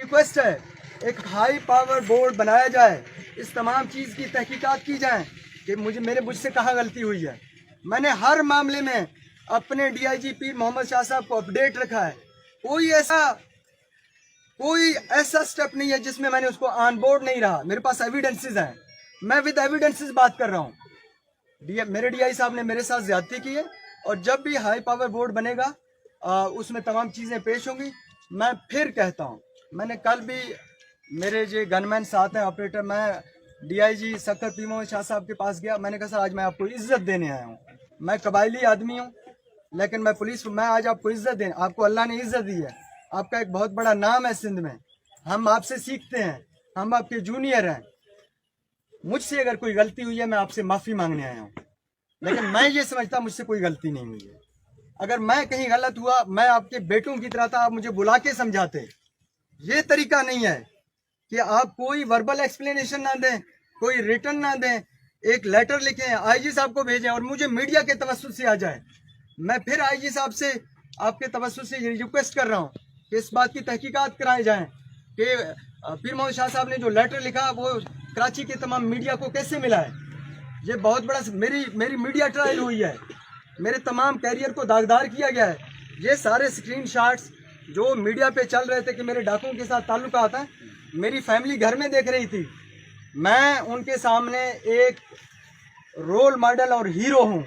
Request है एक high power board बनाया जाए, इस तमाम चीज़ की तहकीकात की जाए कि मुझसे कहाँ गलती हुई है। मैंने हर मामले में अपने DIG पीर मोहम्मद शाह साहब को अपडेट रखा है। कोई ऐसा स्टेप नहीं है जिसमें मैंने उसको ऑन बोर्ड नहीं रहा। मेरे पास एविडेंसेस हैं, मैं विद एविडेंसेस बात कर रहा हूँ। मेरे DI साहब ने मेरे साथ ज्यादती की है और जब भी हाई पावर बोर्ड बनेगा उसमें तमाम चीज़ें पेश होंगी। मैं फिर कहता हूँ, मैंने कल भी मेरे जो गनमैन साथ हैं ऑपरेटर, मैं DIG सख्तर पीर मोहम्मद शाह साहब के पास गया। मैंने कहा सर आज मैं आपको इज्जत देने आया हूँ, मैं कबायली आदमी हूँ लेकिन मैं आज आपको इज्जत देने, आपको अल्लाह ने इज्जत दी है, आपका एक बहुत बड़ा नाम है सिंध में, हम आपसे सीखते हैं, हम आपके जूनियर हैं। मुझसे अगर कोई गलती हुई है मैं आपसे माफ़ी मांगने आया हूँ, लेकिन मैं ये समझता मुझसे कोई गलती नहीं हुई है। अगर मैं कहीं गलत हुआ, मैं आपके बेटों की तरह था, आप मुझे बुला के समझाते। ये तरीका नहीं है कि आप कोई वर्बल एक्सप्लेनेशन ना दें, कोई रिटर्न ना दें, एक लेटर लिखें IG साहब को भेजें और मुझे मीडिया के तवज्जुह से आ जाए। मैं फिर IG साहब से आपके तवज्जुह से ये रिक्वेस्ट कर रहा हूँ कि इस बात की तहकीकात कराई जाए कि पीर मोहम्मद शाह साहब ने जो लेटर लिखा वो कराची के तमाम मीडिया को कैसे मिला है। ये बहुत बड़ा मेरी मीडिया ट्रायल हुई है, मेरे तमाम कैरियर को दागदार किया गया है। ये सारे स्क्रीन शॉट्स जो मीडिया पे चल रहे थे कि मेरे डाकुओं के साथ ताल्लुकात हैं, मेरी फैमिली घर में देख रही थी। मैं उनके सामने एक रोल मॉडल और हीरो हूँ।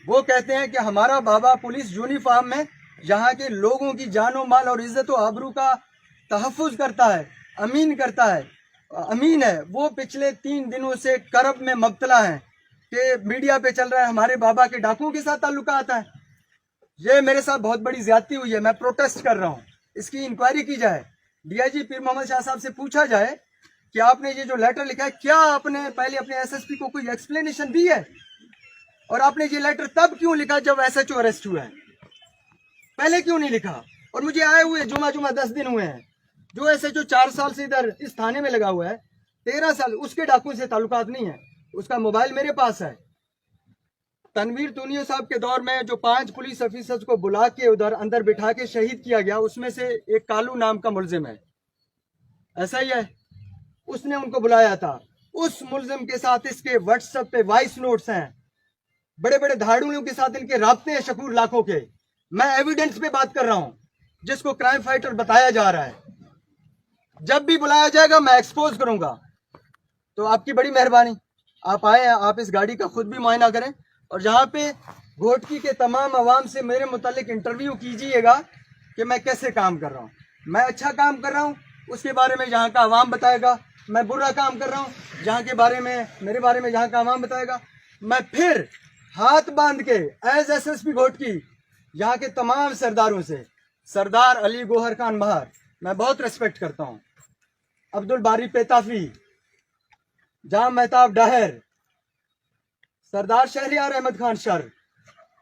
वो कहते हैं कि हमारा बाबा पुलिस यूनिफॉर्म में यहाँ के लोगों की जानो माल और इज्जत व आबरू का तहफ़्फ़ुज़ करता है, अमीन है। वो पिछले 3 दिनों से करब में मुब्तला हैं कि मीडिया पे चल रहा है हमारे बाबा के डाकुओं के साथ ताल्लुकात हैं। ये मेरे साथ बहुत बड़ी ज्यादती हुई है, मैं प्रोटेस्ट कर रहा हूँ। इसकी इंक्वायरी की जाए, DIG पीर मोहम्मद शाह साहब से पूछा जाए कि आपने ये जो लेटर लिखा है क्या आपने पहले अपने SSP को कोई एक्सप्लेनेशन दी है, और आपने ये लेटर तब क्यों लिखा जब SHO अरेस्ट हुआ है, पहले क्यों नहीं लिखा। और मुझे आए हुए जुमा 10 दिन हुए हैं। जो SHO 4 साल से इधर इस थाने में लगा हुआ है, 13 साल, उसके डाकुओं से ताल्लुकात नहीं है, उसका मोबाइल मेरे पास है। तनवीर तूनियो साहब के दौर में जो 5 पुलिस ऑफिसर्स को बुला के उधर अंदर बिठा के शहीद किया गया, उसमें से एक कालू नाम का मुलजिम है, ऐसा ही है, उसने उनको बुलाया था। उस मुलजिम के साथ इसके व्हाट्सएप पे वॉइस नोट्स हैं, बड़े बड़े धाड़ुओं के साथ इनके राब्ते हैं शकूर लाखों के। मैं एविडेंस पे बात कर रहा हूँ, जिसको क्राइम फाइटर बताया जा रहा है। जब भी बुलाया जाएगा मैं एक्सपोज करूंगा। तो आपकी बड़ी मेहरबानी, आप आए हैं, आप इस गाड़ी का खुद भी मुआयना करें और जहाँ पे घोटकी के तमाम अवाम से मेरे मुतालिक इंटरव्यू कीजिएगा कि मैं कैसे काम कर रहा हूँ। मैं अच्छा काम कर रहा हूँ उसके बारे में यहाँ का अवाम बताएगा, मैं बुरा काम कर रहा हूँ जहाँ के बारे में मेरे बारे में यहाँ का अवाम बताएगा। मैं फिर हाथ बांध के एज SSP घोटकी यहाँ के तमाम सरदारों से, सरदार अली गोहर खान महार मैं बहुत रेस्पेक्ट करता हूँ, अब्दुल बारी पेताफी, जाम मेहताब डाहर, सरदार शहरियार अहमद खान शर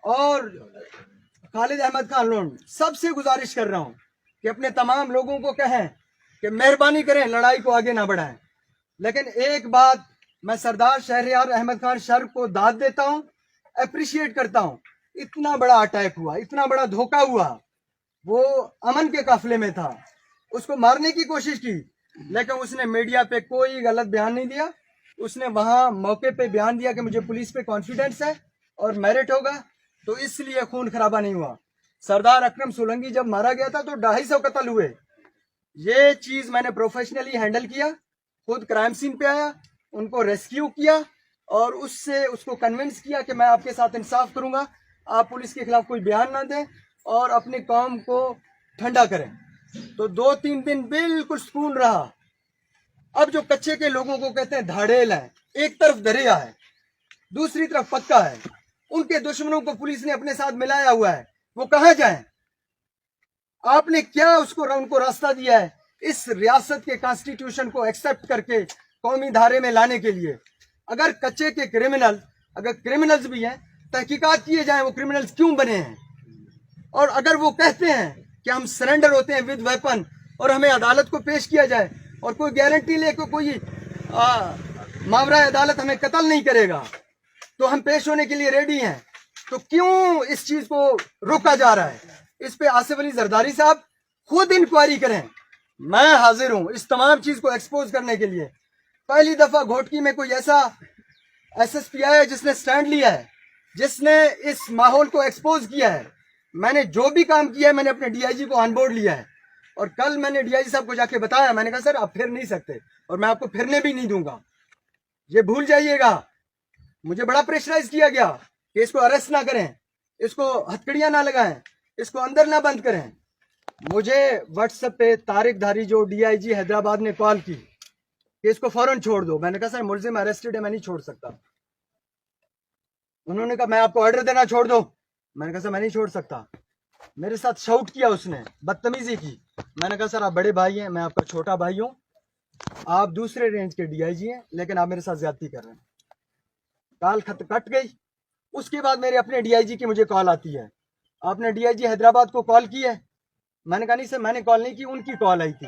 और खालिद अहमद खान लोन, सबसे गुजारिश कर रहा हूं कि अपने तमाम लोगों को कहें कि मेहरबानी करें, लड़ाई को आगे ना बढ़ाएं। लेकिन एक बात मैं सरदार शहरियार अहमद खान शर को दाद देता हूं, अप्रिशिएट करता हूं। इतना बड़ा अटैक हुआ, इतना बड़ा धोखा हुआ, वो अमन के काफिले में था, उसको मारने की कोशिश की, लेकिन उसने मीडिया पे कोई गलत बयान नहीं दिया। उसने वहां मौके पे बयान दिया कि मुझे पुलिस पे कॉन्फिडेंस है और मेरिट होगा, तो इसलिए खून खराबा नहीं हुआ। सरदार अकरम सोलंकी जब मारा गया था तो 250 कत्ल हुए। ये चीज मैंने प्रोफेशनली हैंडल किया, खुद क्राइम सीन पे आया, उनको रेस्क्यू किया और उससे उसको कन्विंस किया कि मैं आपके साथ इंसाफ करूंगा, आप पुलिस के खिलाफ कोई बयान ना दें और अपनी कौम को ठंडा करें। तो 2-3 दिन बिल्कुल सुकून रहा। अब जो कच्चे के लोगों को कहते हैं धाड़ेल है, एक तरफ दरिया है दूसरी तरफ पक्का है, उनके दुश्मनों को पुलिस ने अपने साथ मिलाया हुआ है, वो कहां जाएं? आपने क्या उनको रास्ता दिया है इस रियासत के कॉन्स्टिट्यूशन को एक्सेप्ट करके कौमी धारे में लाने के लिए? अगर कच्चे के क्रिमिनल, अगर क्रिमिनल्स भी हैं, तहकीकात किए जाएं वो क्रिमिनल्स क्यों बने हैं। और अगर वो कहते हैं कि हम सरेंडर होते हैं विद वेपन और हमें अदालत को पेश किया जाए और कोई गारंटी ले कि कोई मावरा अदालत हमें कत्ल नहीं करेगा, तो हम पेश होने के लिए रेडी हैं, तो क्यों इस चीज को रोका जा रहा है? इस पे आसिफ अली जरदारी साहब खुद इंक्वायरी करें। मैं हाजिर हूं इस तमाम चीज को एक्सपोज करने के लिए। पहली दफा घोटकी में कोई ऐसा एसएसपी आया है जिसने स्टैंड लिया है, जिसने इस माहौल को एक्सपोज किया है। मैंने जो भी काम किया है मैंने अपने डीआईजी को ऑन बोर्ड लिया है, और कल मैंने डीआईजी साहब को जाके बताया, मैंने कहा सर आप फिर नहीं सकते और मैं आपको फिरने भी नहीं दूंगा, ये भूल जाइएगा। मुझे बड़ा प्रेशराइज किया गया कि इसको अरेस्ट ना करें, इसको हथकड़ियां ना लगाएं, इसको अंदर ना बंद करें। मुझे व्हाट्सएप पे तारिक धारी जो डीआईजी हैदराबाद ने कॉल की कि इसको फौरन छोड़ दो। मैंने कहा सर मुलजिम अरेस्टेड है, मैं नहीं छोड़ सकता। उन्होंने कहा मैं आपको ऑर्डर देना छोड़ दो। मैंने कहा सर मैं नहीं छोड़ सकता। मेरे साथ शाउट किया उसने, बदतमीजी की। मैंने कहा सर आप बड़े भाई हैं, मैं आपका छोटा भाई हूं, आप दूसरे रेंज के डीआईजी हैं, लेकिन आप मेरे साथ ज्यादती कर रहे हैं। कॉल खत कट गई। उसके बाद मेरे अपने डीआईजी की मुझे कॉल आती है, आपने डीआईजी हैदराबाद को कॉल की है? मैंने कहा नहीं सर मैंने कॉल नहीं की, उनकी कॉल आई थी।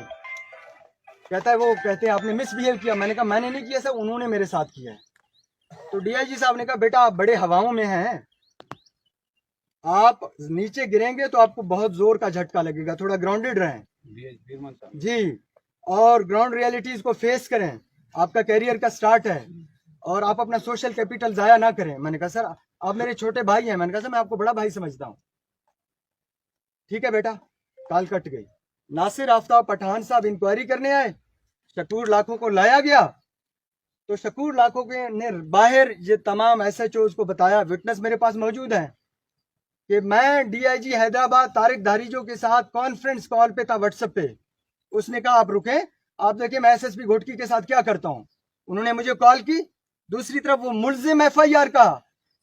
कहता है वो कहते हैं आपने मिसबिहेव किया। मैंने कहा मैंने नहीं किया सर, उन्होंने मेरे साथ किया है। तो डीआईजी साहब ने कहा बेटा आप बड़े हवाओं में हैं, आप नीचे गिरेंगे तो आपको बहुत जोर का झटका लगेगा, थोड़ा ग्राउंडेड रहें जी, और ग्राउंड रियलिटीज को फेस करें। आपका कैरियर का स्टार्ट है और आप अपना सोशल कैपिटल जाया ना करें। मैंने कहा सर आप मेरे छोटे भाई हैं। मैंने कहा सर मैं आपको बड़ा भाई समझता हूँ। ठीक है बेटा। कॉल कट गई। नासिर आफ्ताब पठान साहब इंक्वायरी करने आए, शकूर लाखों को लाया गया, तो शकूर लाखों के ने बाहर ये तमाम एसएचओज को बताया, विटनेस मेरे पास मौजूद है, कि मैं डीआईजी हैदराबाद तारिक धारीजो के साथ कॉन्फ्रेंस कॉल पे था व्हाट्सएप पे। उसने कहा आप रुके, आप देखिए मैं एसएसपी घोटकी के साथ क्या करता हूं। उन्होंने मुझे कॉल की। दूसरी तरफ वो मुलजिम एफआईआर का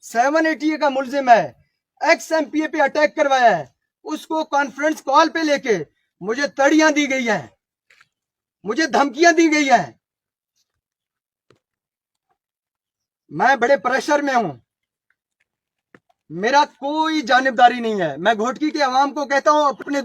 780 का मुलजिम है, एक्स एमपीए पे अटैक करवाया है, उसको कॉन्फ्रेंस कॉल पे लेके मुझे तड़ियां दी गई हैं, मुझे धमकियां दी गई हैं। मैं बड़े प्रेशर में हूं, मेरा कोई जानिबदारी नहीं है। मैं घोटकी के अवाम को कहता हूं अपने